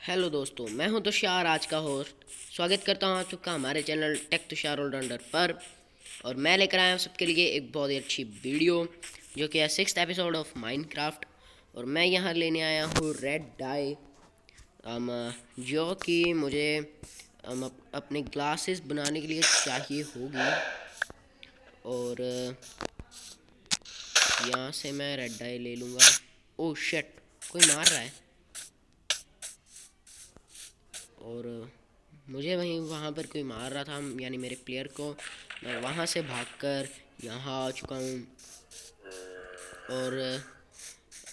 Hello दोस्तों, मैं हूं तुषार, आज का होस्ट। स्वागत करता हूं आप सबका हमारे चैनल टेक तुषार ऑलराउंडर पर। और मैं लेकर आया हूं सबके लिए एक बहुत ही अच्छी वीडियो, जो कि है 6th एपिसोड ऑफ माइनक्राफ्ट। और मैं यहां लेने आया हूं रेड डाई, जो कि मुझे अपने ग्लासेस बनाने के लिए चाहिए होगी। और यहाँ से मैं रेड डाई ले लूँगा। ओह शिट, कोई मार रहा है। और मुझे वहीं वहाँ पर कोई मार रहा था, यानी मेरे प्लेयर को। मैं वहाँ से भागकर यहाँ आ चुका हूँ। और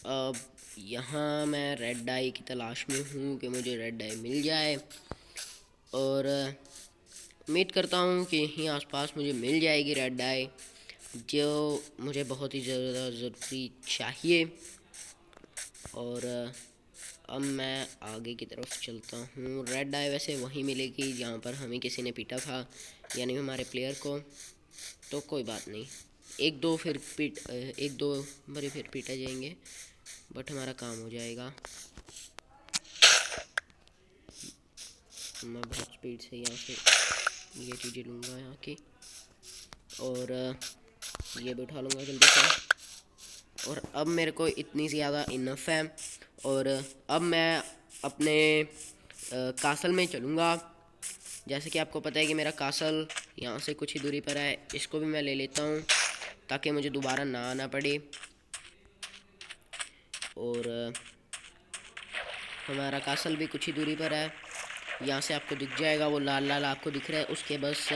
अब यहाँ मैं रेड डाई की तलाश में हूँ कि मुझे रेड डाई मिल जाए। और उम्मीद करता हूँ कि यहीं आसपास मुझे मिल जाएगी रेड डाई, जो मुझे बहुत ही ज़्यादा ज़रूरी चाहिए। और अब मैं आगे की तरफ चलता हूँ। रेड डाई वैसे वहीं मिलेगी जहाँ पर हमें किसी ने पीटा था, यानी हमारे प्लेयर को। तो कोई बात नहीं, एक दो बारी फिर पीटा जाएंगे, बट हमारा काम हो जाएगा। मैं बहुत स्पीड से यहाँ से ये चीज़ें लूँगा यहाँ की, और ये भी उठा लूँगा जल्दी से। और अब मेरे को इतनी ज़्यादा इनफ है। और अब मैं अपने कासल में चलूँगा। जैसे कि आपको पता है कि मेरा कासल यहाँ से कुछ ही दूरी पर है। इसको भी मैं ले लेता हूँ ताकि मुझे दोबारा ना आना पड़े। और हमारा कासल भी कुछ ही दूरी पर है। यहाँ से आपको दिख जाएगा, वो लाल लाल आपको दिख रहा है, उसके बस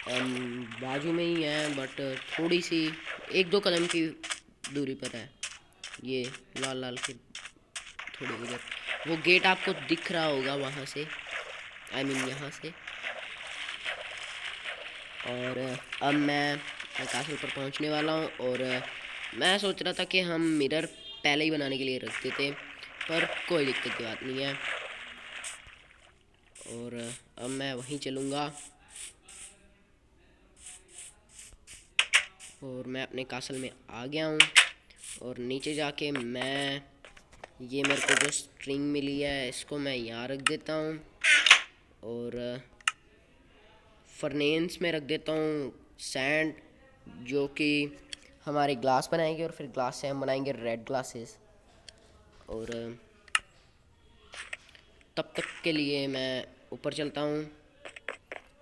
बाजू में ही है, बट थोड़ी सी एक दो कदम की दूरी पर है। ये लाल लाल के थोड़ी उधर वो गेट आपको दिख रहा होगा वहाँ से, आई मीन यहाँ से। और अब मैं कासल पर पहुँचने वाला हूँ। और मैं सोच रहा था कि हम मिरर पहले ही बनाने के लिए रखते थे, पर कोई दिक्कत की बात नहीं है। और अब मैं वहीं चलूँगा। और मैं अपने कासल में आ गया हूँ। और नीचे जाके मैं ये मेरे को जो स्ट्रिंग मिली है इसको मैं यहाँ रख देता हूँ। और फर्नेंस में रख देता हूँ सैंड, जो कि हमारे ग्लास बनाएंगे, और फिर ग्लास से हम बनाएंगे रेड ग्लासेस। और तब तक के लिए मैं ऊपर चलता हूँ।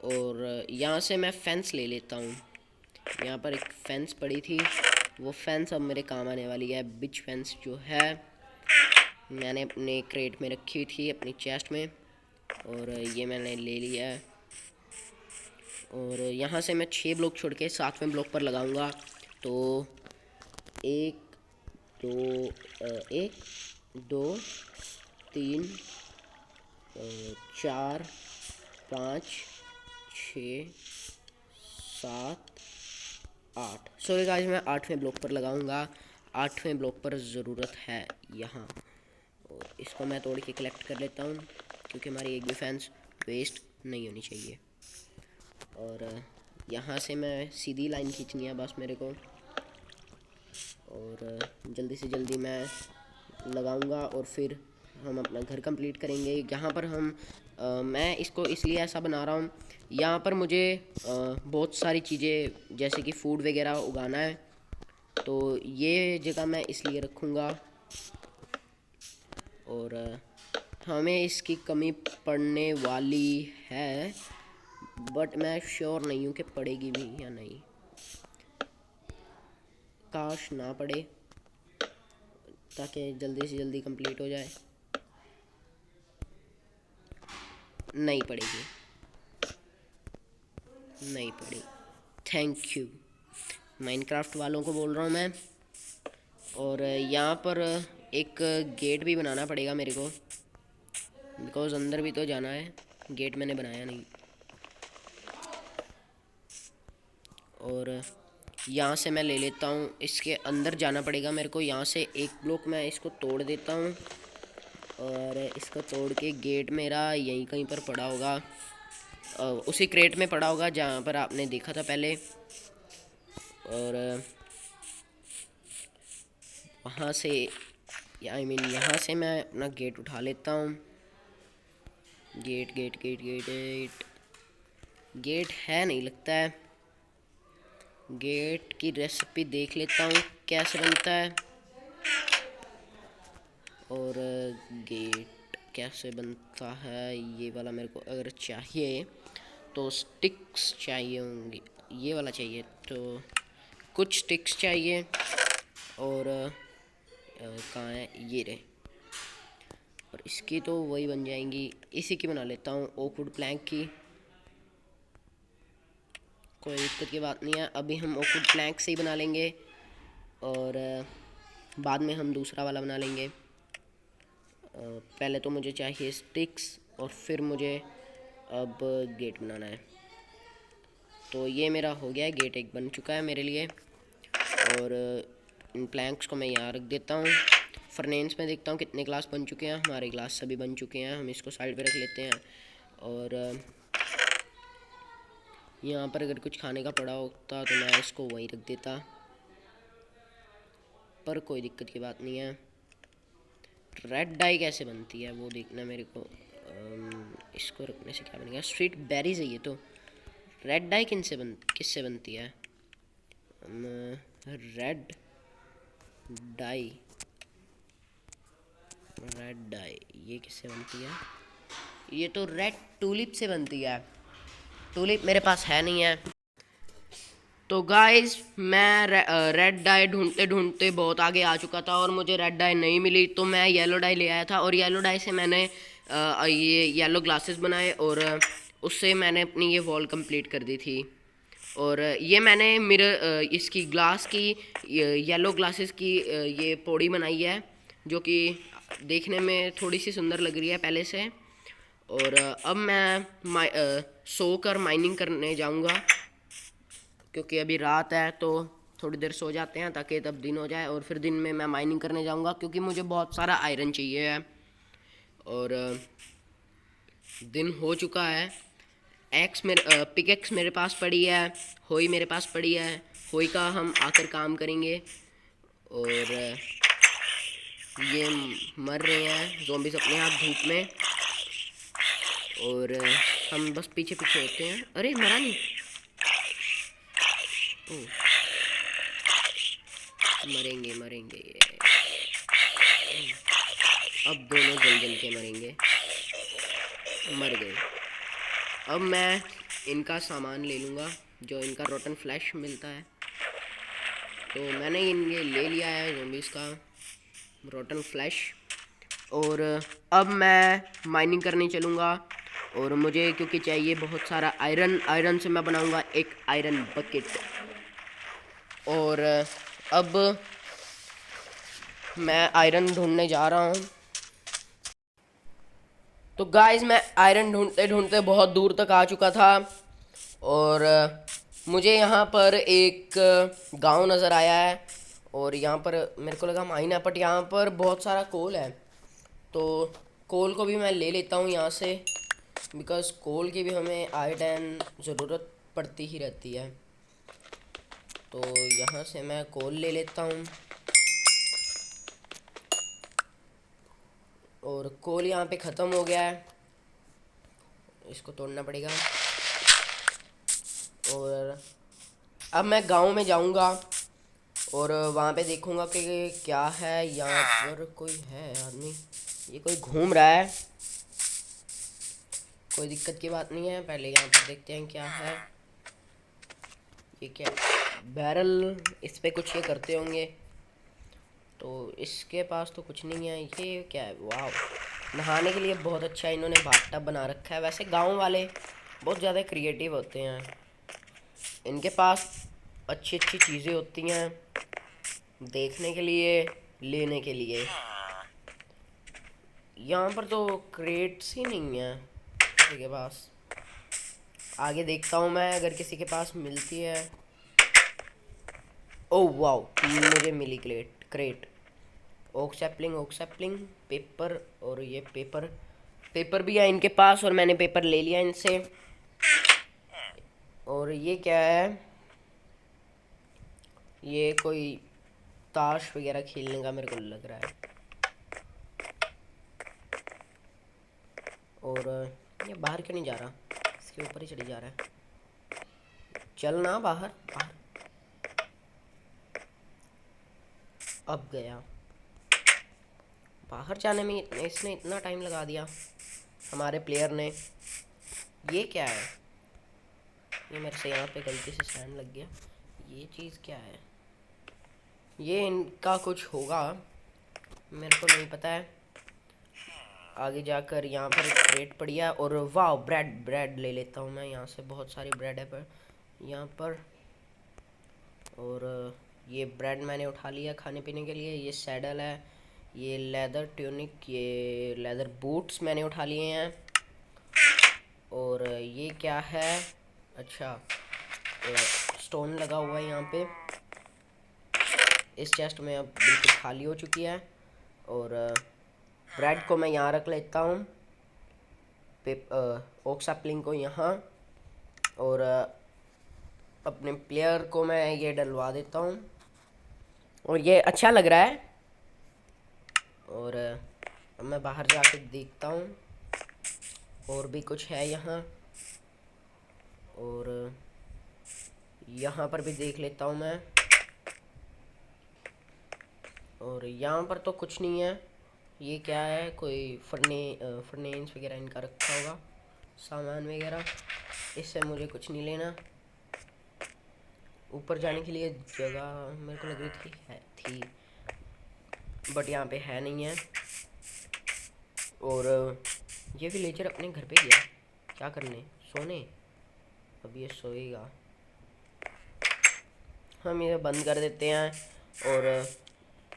और यहाँ से मैं फेंस ले लेता हूँ। यहाँ पर एक फेंस पड़ी थी, वो फेंस अब मेरे काम आने वाली है। बिच फेंस जो है मैंने अपने क्रेट में रखी थी, अपनी चेस्ट में, और ये मैंने ले लिया है। और यहाँ से मैं 6 ब्लॉक छोड़ के 7वें ब्लॉक पर लगाऊंगा। तो एक एक दो तीन 4 5 6 7 8, सॉरी गाइस, मैं 8वें ब्लॉक पर लगाऊंगा। 8वें ब्लॉक पर ज़रूरत है यहाँ। और इसको मैं तोड़ के कलेक्ट कर लेता हूँ, क्योंकि हमारी एक भी फैंस वेस्ट नहीं होनी चाहिए। और यहाँ से मैं सीधी लाइन खींचनी है बस मेरे को। और जल्दी से जल्दी मैं लगाऊंगा, और फिर हम अपना घर कंप्लीट करेंगे। यहाँ पर मैं इसको इसलिए ऐसा बना रहा हूँ, यहाँ पर मुझे बहुत सारी चीज़ें जैसे कि फूड वगैरह उगाना है, तो ये जगह मैं इसलिए रखूँगा। और हमें इसकी कमी पड़ने वाली है, बट मैं श्योर नहीं हूँ कि पड़ेगी भी या नहीं। काश ना पड़े, ताकि जल्दी से जल्दी कंप्लीट हो जाए। नहीं पड़ेगी, नहीं पड़ी। थैंक यू माइनक्राफ्ट वालों को बोल रहा हूँ मैं। और यहाँ पर एक गेट भी बनाना पड़ेगा मेरे को, बिकॉज़ अंदर भी तो जाना है। गेट मैंने बनाया नहीं। और यहाँ से मैं ले लेता हूँ, इसके अंदर जाना पड़ेगा मेरे को। यहाँ से एक ब्लॉक मैं इसको तोड़ देता हूँ, और इसको तोड़ के गेट मेरा यहीं कहीं पर पड़ा होगा, उसी क्रेट में पड़ा होगा जहाँ पर आपने देखा था पहले। और वहाँ से, आई मीन यहाँ से मैं अपना गेट उठा लेता हूँ। Gate gate gate gate gate gate है नहीं लगता है। गेट की रेसिपी देख लेता हूँ कैसे बनता है। और गेट कैसे बनता है ये वाला मेरे को अगर चाहिए तो स्टिक्स चाहिए होंगी। ये वाला चाहिए तो कुछ स्टिक्स चाहिए। और कहाँ है ये रहे। और इसकी तो वही बन जाएंगी। इसी की बना लेता हूँ ओकवुड प्लैंक की। कोई दिक्कत की बात नहीं है। अभी हम ओकवुड प्लैंक से ही बना लेंगे और बाद में हम दूसरा वाला बना लेंगे। पहले तो मुझे चाहिए स्टिक्स और फिर मुझे अब गेट बनाना है। तो ये मेरा हो गया है, गेट एक बन चुका है मेरे लिए। और इन प्लैंक्स को मैं यहाँ रख देता हूँ। फर्नेंस में देखता हूँ कितने ग्लास बन चुके हैं। हमारे ग्लास सभी बन चुके हैं। हम इसको साइड पे रख लेते हैं। और यहाँ पर अगर कुछ खाने का पड़ा होता तो मैं इसको वहीं रख देता, पर कोई दिक्कत की बात नहीं है। रेड डाई कैसे बनती है वो देखना मेरे को। इसको रखने से क्या बनेगा? स्वीट बेरीज है ये तो। रेड डाई किससे बनती है? रेड डाई रेड डाई ये किससे बनती है? ये तो रेड टूलिप से बनती है। टूलिप मेरे पास है नहीं है। तो गाइस मैं रेड डाई ढूंढते ढूंढते बहुत आगे आ चुका था और मुझे रेड डाई नहीं मिली। तो मैं येलो डाई ले आया था और येलो डाई से मैंने ये येलो ग्लासेस बनाए और उससे मैंने अपनी ये वॉल कंप्लीट कर दी थी। और ये मैंने मिरर इसकी ग्लास की येलो ग्लासेस की ये पौड़ी बनाई है जो कि देखने में थोड़ी सी सुंदर लग रही है पहले से। और अब मैं सोकर माइनिंग करने जाऊंगा क्योंकि अभी रात है तो थोड़ी देर सो जाते हैं ताकि तब दिन हो जाए। और फिर दिन में मैं माइनिंग करने जाऊंगा क्योंकि मुझे बहुत सारा आयरन चाहिए है। और दिन हो चुका है। पिकेक्स मेरे पास पड़ी है। होई मेरे पास पड़ी है। होई का हम आकर काम करेंगे। और ये मर रहे हैं ज़ॉम्बीज़ अपने आप धूप में। और हम बस पीछे पीछे होते हैं। अरे मरा नहीं। ओह, मरेंगे मरेंगे। अब दोनों जल जल के मरेंगे। मर गए। अब मैं इनका सामान ले लूँगा जो इनका रोटन फ्लैश मिलता है। तो मैंने ये ले लिया है ज़ॉम्बीज़ का रोटन फ्लैश। और अब मैं माइनिंग करने चलूँगा। और मुझे क्योंकि चाहिए बहुत सारा आयरन। आयरन से मैं बनाऊँगा एक आयरन बकेट। और अब मैं आयरन ढूंढने जा रहा हूँ। तो गाइस मैं आयरन ढूंढते ढूंढते बहुत दूर तक आ चुका था। और मुझे यहाँ पर एक गांव नज़र आया है। और यहाँ पर मेरे को लगा माइन है बट यहाँ पर बहुत सारा कोल है। तो कोल को भी मैं ले लेता हूँ यहाँ से बिकॉज़ कोल की भी हमें आयरन ज़रूरत पड़ती ही रहती है। तो यहाँ से मैं कोल ले लेता हूँ। और कोल यहाँ पे ख़त्म हो गया है। इसको तोड़ना पड़ेगा। और अब मैं गांव में जाऊंगा और वहाँ पे देखूंगा कि क्या है। यहाँ पर कोई है आदमी। ये कोई घूम रहा है। कोई दिक्कत की बात नहीं है। पहले यहाँ पर देखते हैं क्या है। ये क्या बैरल? इस पे कुछ ये करते होंगे। तो इसके पास तो कुछ नहीं है। ये क्या है? वाह, नहाने के लिए बहुत अच्छा इन्होंने बाथटब बना रखा है। वैसे गांव वाले बहुत ज़्यादा क्रिएटिव होते हैं। इनके पास अच्छी अच्छी चीज़ें होती हैं देखने के लिए, लेने के लिए। यहाँ पर तो क्रेट्स ही नहीं है किसी के पास। आगे देखता हूँ मैं अगर किसी के पास मिलती है। ओह वाओ, मुझे मिली क्रेट। Oak sapling paper. और ये पेपर भी है इनके पास और मैंने पेपर ले लिया इनसे। और ये क्या है? ये कोई ताश वगैरह खेलने का मेरे को लग रहा है। और ये बाहर क्यों नहीं जा रहा? इसके ऊपर ही चढ़ी जा रहा है। चल ना बाहर बाहर। अब गया। बाहर जाने में इसने इतना टाइम लगा दिया हमारे प्लेयर ने। ये क्या है? ये मेरे से यहाँ पे गलती से सैंड लग गया। ये चीज़ क्या है? ये इनका कुछ होगा, मेरे को नहीं पता है। आगे जाकर यहाँ पर एक क्रेट पड़ी है और वाह ब्रेड ले लेता हूँ मैं यहाँ से। बहुत सारी ब्रेड है पर यहाँ पर। और ये ब्रेड मैंने उठा लिया खाने पीने के लिए। ये सैडल है, ये लेदर ट्यूनिक, ये लेदर बूट्स मैंने उठा लिए हैं। और ये क्या है? अच्छा, स्टोन लगा हुआ है यहाँ पे। इस चेस्ट में अब बिल्कुल खाली हो चुकी है। और ब्रेड को मैं यहाँ रख लेता हूँ, ओक सैपलिंग को यहाँ, और अपने प्लेयर को मैं ये डलवा देता हूँ। और ये अच्छा लग रहा है। और अब मैं बाहर जाके देखता हूँ और भी कुछ है यहाँ। और यहाँ पर भी देख लेता हूँ मैं। और यहाँ पर तो कुछ नहीं है। ये क्या है? कोई फर्नेस वगैरह इनका रखा होगा, सामान वगैरह। इससे मुझे कुछ नहीं लेना। ऊपर जाने के लिए जगह मेरे को लग रही थी बट यहाँ पे है नहीं है। और ये विलेजर अपने घर पे गया क्या करने? सोने। अब ये सोएगा। हम ये बंद कर देते हैं और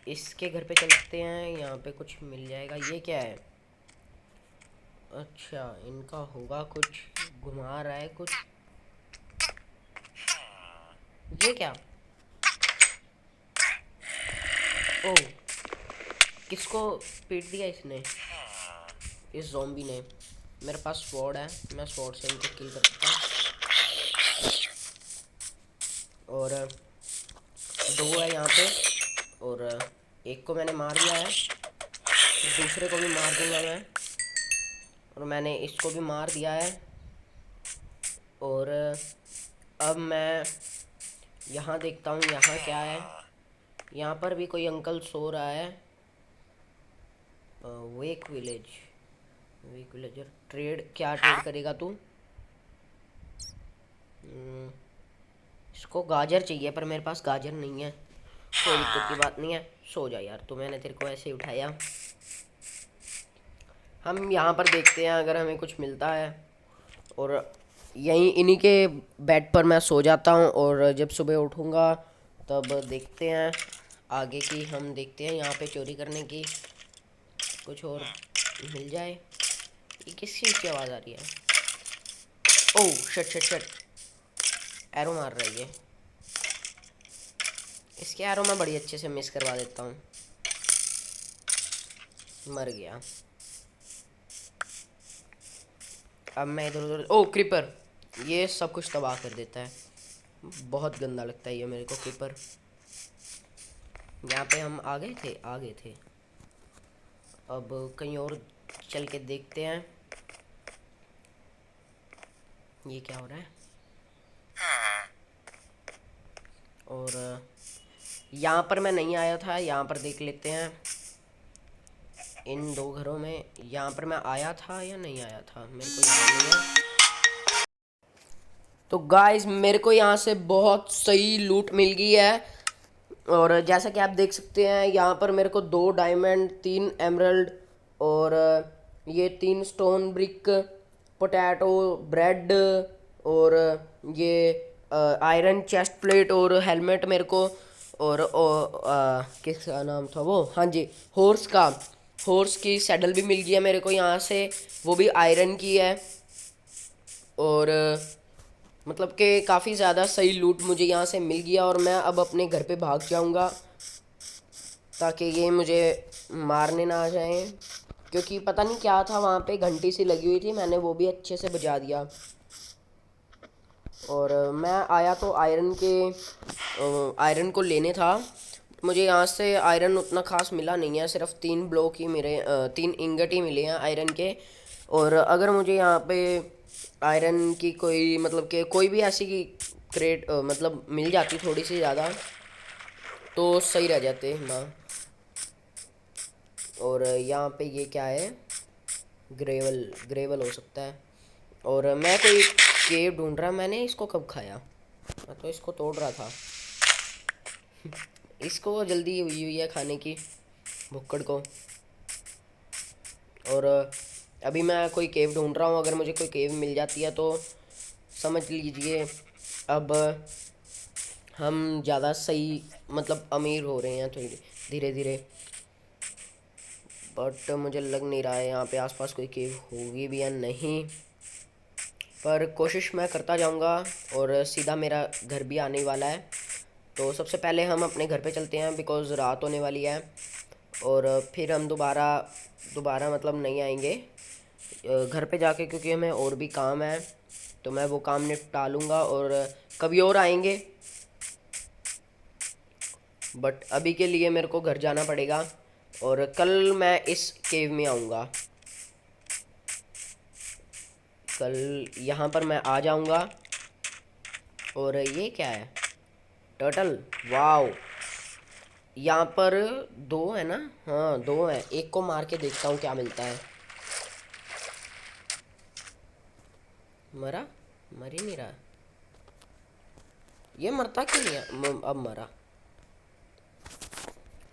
इसके घर पे चलते हैं। यहाँ पे कुछ मिल जाएगा। ये क्या है? अच्छा, इनका होगा कुछ। घुमा रहा है कुछ। ये क्या? ओह, किसको पीट दिया इसने? इस ज़ॉम्बी ने। मेरे पास स्वॉर्ड है, मैं स्वॉर्ड से इनको किल कर सकता हूँ। और दो है यहाँ पे। और एक को मैंने मार दिया है, दूसरे को भी मार दूंगा मैं। और मैंने इसको भी मार दिया है। और अब मैं यहाँ देखता हूँ यहाँ क्या है। यहाँ पर भी कोई अंकल सो रहा है। वेक विलेजर। ट्रेड क्या ट्रेड करेगा तू? इसको गाजर चाहिए पर मेरे पास गाजर नहीं है। कोई दिक्कत की बात नहीं है, सो जा यार। तो मैंने तेरे को ऐसे ही उठाया। हम यहाँ पर देखते हैं अगर हमें कुछ मिलता है। और यहीं इन्हीं के बेड पर मैं सो जाता हूँ। और जब सुबह उठूँगा तब देखते हैं आगे की। हम देखते हैं यहाँ पे चोरी करने की कुछ और मिल जाए। ये किस चीज़ की आवाज़ आ रही है? ओह शट, एरो मार रहा है ये। इसके एरो मैं बड़ी अच्छे से मिस करवा देता हूँ। मर गया। अब मैं इधर उधर। ओह क्रीपर, ये सब कुछ तबाह कर देता है। बहुत गंदा लगता है ये मेरे को क्रीपर। यहाँ पे हम आ गए थे। अब कहीं और चल के देखते हैं ये क्या हो रहा है। और यहाँ पर मैं नहीं आया था, यहाँ पर देख लेते हैं इन दो घरों में। यहाँ पर मैं आया था या नहीं आया था मेरे को याद नहीं है। तो गाइस मेरे को यहाँ से बहुत सही लूट मिल गई है। और जैसा कि आप देख सकते हैं यहाँ पर मेरे को 2 डायमंड, 3 एमरल्ड और ये 3 स्टोन ब्रिक, पोटैटो, ब्रेड और ये आयरन चेस्ट प्लेट और हेलमेट मेरे को। और किसका नाम था वो? हाँ जी, हॉर्स की सैडल भी मिल गया मेरे को यहाँ से, वो भी आयरन की है। और मतलब कि काफ़ी ज़्यादा सही लूट मुझे यहाँ से मिल गया। और मैं अब अपने घर पे भाग जाऊँगा ताकि ये मुझे मारने ना आ जाएं, क्योंकि पता नहीं क्या था वहाँ पे, घंटी सी लगी हुई थी, मैंने वो भी अच्छे से बजा दिया। और मैं आया तो आयरन को लेने था, मुझे यहाँ से आयरन उतना खास मिला नहीं है, सिर्फ 3 ब्लॉक ही मेरे 3 इंगट ही मिले हैं आयरन के। और अगर मुझे यहाँ पे आयरन की कोई मतलब कि कोई भी ऐसी की क्रेट मतलब मिल जाती थोड़ी सी ज़्यादा तो सही रह जाते ना। और यहाँ पे ये क्या है, ग्रेवल, ग्रेवल हो सकता है। और मैं कोई केव ढूंढ रहा, मैंने इसको कब खाया, मैं तो इसको तोड़ रहा था। इसको जल्दी हुई हुई है खाने की भुक्कड़ को। और अभी मैं कोई केव ढूंढ रहा हूँ, अगर मुझे कोई केव मिल जाती है तो समझ लीजिए अब हम ज़्यादा सही मतलब अमीर हो रहे हैं थोड़ी धीरे धीरे। बट मुझे लग नहीं रहा है यहाँ पे आसपास कोई केव होगी भी या नहीं, पर कोशिश मैं करता जाऊँगा। और सीधा मेरा घर भी आने वाला है, तो सबसे पहले हम अपने घर पे चलते हैं बिकॉज़ रात होने वाली है। और फिर हम दोबारा मतलब नहीं आएंगे घर पे जाके, क्योंकि हमें और भी काम है, तो मैं वो काम निपटा लूँगा और कभी और आएंगे। बट अभी के लिए मेरे को घर जाना पड़ेगा और कल मैं इस केव में आऊँगा। कल यहाँ पर मैं आ जाऊँगा। और ये क्या है, टर्टल, वाओ। यहाँ पर 2 है ना, हाँ 2 है, एक को मार के देखता हूँ क्या मिलता है। मरा, मर ही नहीं रहा, ये मरता क्यों नहीं है, अब मरा।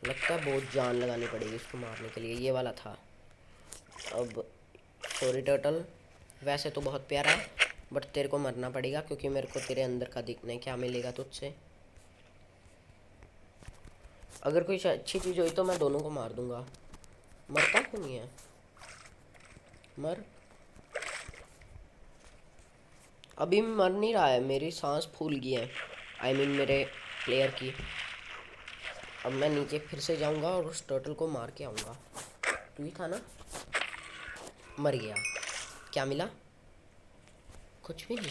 लगता है बहुत जान लगानी पड़ेगी इसको मारने के लिए, ये वाला था। अब सॉरी टर्टल, वैसे तो बहुत प्यारा है बट तेरे को मरना पड़ेगा, क्योंकि मेरे को तेरे अंदर का दिखना है क्या मिलेगा तुझसे। अगर कोई अच्छी चीज़ हुई तो मैं दोनों को मार दूंगा। मरता क्यों नहीं है, मर। अभी मर नहीं रहा है, मेरी सांस फूल गई है, आई मीन मेरे प्लेयर की। अब मैं नीचे फिर से जाऊंगा और उस टर्टल को मार के आऊँगा। तू ही था ना, मर गया। क्या मिला, कुछ भी नहीं।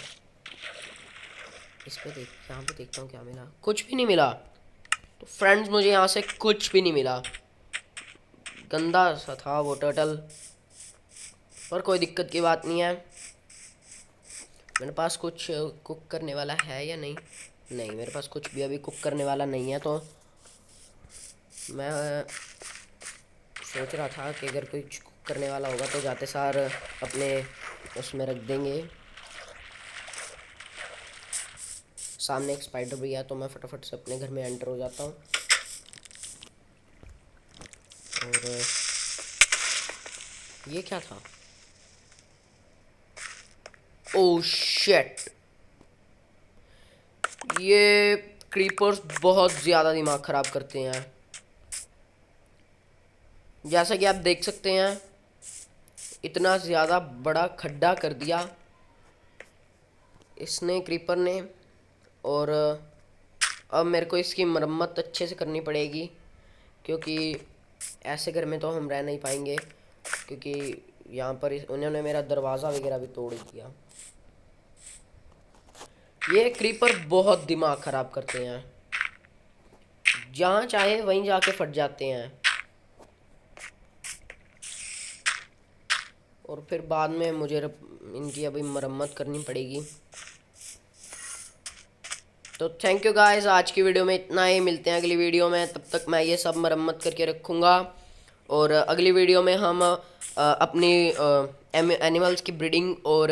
इस पे देख, यहाँ पे देखता हूँ क्या मिला, कुछ भी नहीं मिला। तो फ्रेंड्स मुझे यहाँ से कुछ भी नहीं मिला, गंदा सा था वो टर्टल। पर कोई दिक्कत की बात नहीं है। मेरे पास कुछ कुक करने वाला है या नहीं, नहीं मेरे पास कुछ भी अभी कुक करने वाला नहीं है। तो मैं सोच रहा था कि अगर कोई कुक करने वाला होगा तो जाते सार अपने उसमें रख देंगे। सामने एक स्पाइडर भी है, तो मैं फटाफट से अपने घर में एंटर हो जाता हूँ। और ये क्या था, ओह शिट, ये क्रीपर्स बहुत ज़्यादा दिमाग ख़राब करते हैं। जैसा कि आप देख सकते हैं इतना ज़्यादा बड़ा खड्डा कर दिया इसने, क्रीपर ने। और अब मेरे को इसकी मरम्मत अच्छे से करनी पड़ेगी, क्योंकि ऐसे घर में तो हम रह नहीं पाएंगे, क्योंकि यहाँ पर उन्होंने मेरा दरवाज़ा वगैरह भी तोड़ दिया। ये क्रीपर बहुत दिमाग ख़राब करते हैं, जहाँ चाहे वहीं जाके फट जाते हैं और फिर बाद में मुझे इनकी अभी मरम्मत करनी पड़ेगी। तो थैंक यू गाइस, आज की वीडियो में इतना ही, मिलते हैं अगली वीडियो में। तब तक मैं ये सब मरम्मत करके रखूँगा और अगली वीडियो में हम अपनी एनिमल्स की ब्रीडिंग और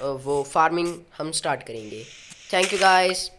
वो फार्मिंग हम स्टार्ट करेंगे। Thank you guys.